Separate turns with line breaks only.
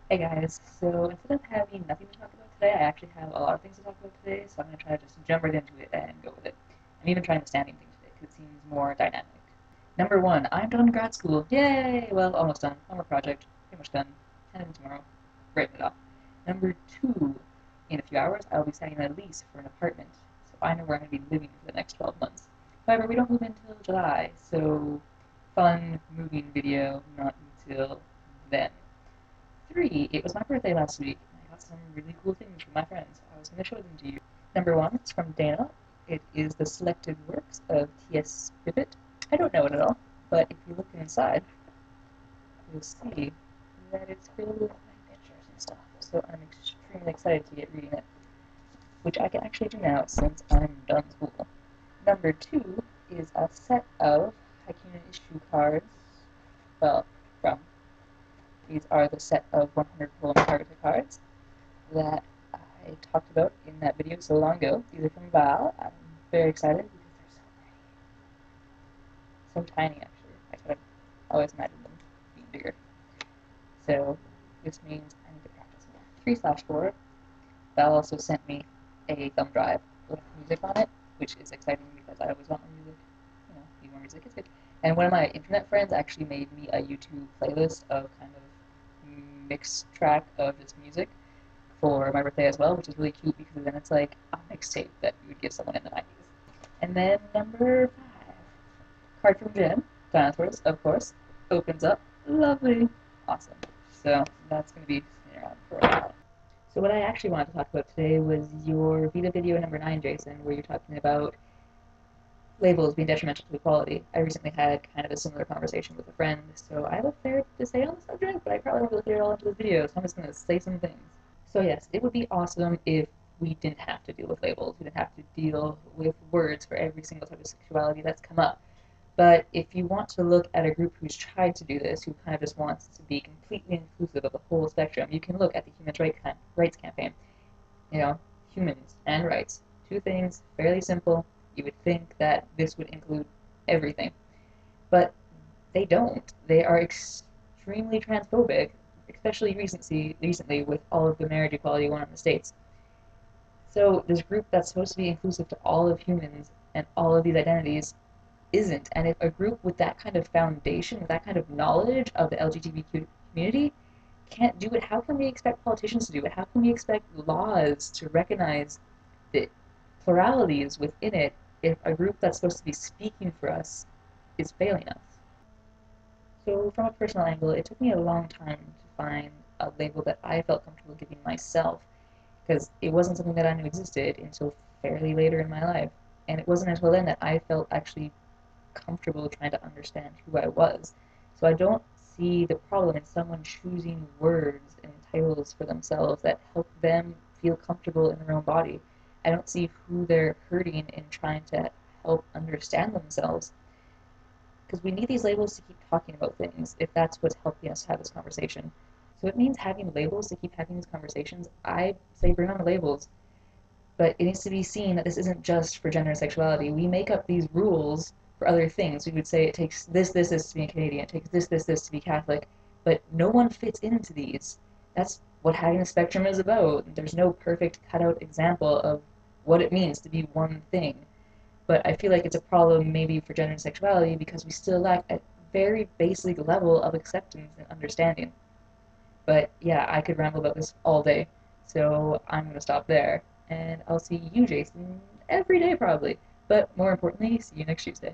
Hey guys, so instead of having nothing to talk about today, I actually have a lot of things to talk about today, so I'm going to try to just jump right into it and go with it. I'm even trying the standing thing today because it seems more dynamic. Number one, I'm done grad school. Yay! Well, almost done. One more project. Pretty much done. Ending tomorrow. Writing it off. Number two, in a few hours, I'll be signing a lease for an apartment, so I know where I'm going to be living for the next 12 months. However, we don't move until July, so fun moving video, not until then. Three, it was my birthday last week, and I got some really cool things from my friends. I was going to show them to you. Number one, it's from Dana. It is the selected works of T.S. Bibbett. I don't know it at all, but if you look inside, you'll see that it's filled with my pictures and stuff. So I'm extremely excited to get reading it, which I can actually do now since I'm done school. Number two is a set of Hakuna issue cards, well, from. These are the set of 100 Poem Targeted cards that I talked about in that video so long ago. These are from Val. I'm very excited because they're so pretty. So tiny, actually. I could have always imagined them being bigger. So this means I need to practice more. 3/4. Val also sent me a thumb drive with music on it, which is exciting because I always want more music. You know, need more music, it's good. And one of my internet friends actually made me a YouTube playlist of kind of mixed track of just music for my birthday as well, which is really cute because then it's like a mixtape that you would give someone in the 90s. And then number five, card from Jen, dinosaurs, of course, opens up. Lovely. Awesome. So that's going to be sitting around for a while. So what I actually wanted to talk about today was your Vita video number 9, Jason, where you're talking about labels being detrimental to equality. I recently had kind of a similar conversation with a friend, so I have a fair to say on the subject, but I probably won't be able to get it all into this video, so I'm just going to say some things. So yes, it would be awesome if we didn't have to deal with labels. We didn't have to deal with words for every single type of sexuality that's come up. But if you want to look at a group who's tried to do this, who kind of just wants to be completely inclusive of the whole spectrum, you can look at the Rights Campaign. You know, humans and rights. Two things, fairly simple. You would think that this would include everything. But they don't. They are extremely transphobic, especially recently with all of the marriage equality going on in the States. So this group that's supposed to be inclusive to all of humans and all of these identities isn't. And if a group with that kind of foundation, with that kind of knowledge of the LGBTQ community can't do it, how can we expect politicians to do it? How can we expect laws to recognize the pluralities within it if a group that's supposed to be speaking for us is failing us? So, from a personal angle, it took me a long time to find a label that I felt comfortable giving myself because it wasn't something that I knew existed until fairly later in my life. And it wasn't until then that I felt actually comfortable trying to understand who I was. So I don't see the problem in someone choosing words and titles for themselves that help them feel comfortable in their own body. I don't see who they're hurting in trying to help understand themselves. Because we need these labels to keep talking about things if that's what's helping us have this conversation. So it means having labels to keep having these conversations. I say bring on the labels, but it needs to be seen that this isn't just for gender and sexuality. We make up these rules for other things. We would say it takes this to be a Canadian, it takes this to be Catholic, but no one fits into these. That's what having a spectrum is about. There's no perfect cutout example of what it means to be one thing. But I feel like it's a problem maybe for gender and sexuality because we still lack a very basic level of acceptance and understanding. But yeah, I could ramble about this all day. So I'm going to stop there. And I'll see you, Jason, every day probably. But more importantly, see you next Tuesday.